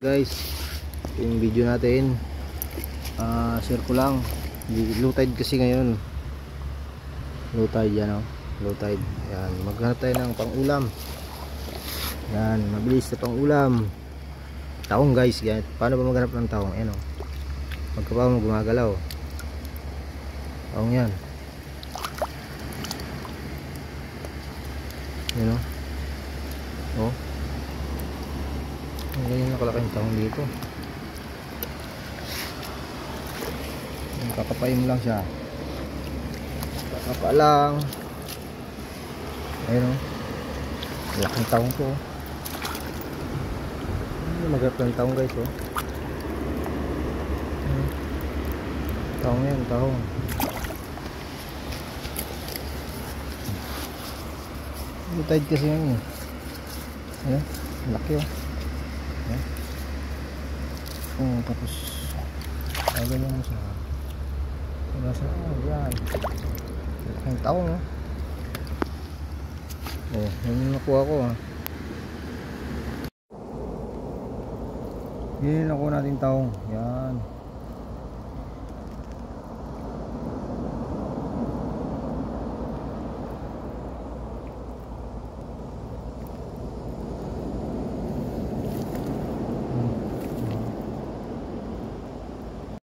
Guys, yung video natin share ko lang, low tide kasi ngayon, low tide yan, oh. Low tide, yan, maghanap tayo ng pang ulam, yan, mabilis na pang ulam, taong guys, yan. Paano ba maghanap ng taong? Ayan, oh. Pagkabaw mo gumagalaw, taong yan, yan, oh. Oh, ang ganyan nakalaking taong dito. Kakapay mo lang siya, kakapa lang. Ayun, oh, laking taong to, oh. Maghanap ng taong guys, oh. Taong yan, taong. Low tide kasi yan, eh. Laki, oh. Oh, tapos ganyan mo siya. Nasa, yan. Laking taong, oh. Oh, yun yung nakuha ko, ah. Yun yung nakuha natin taong. Yan.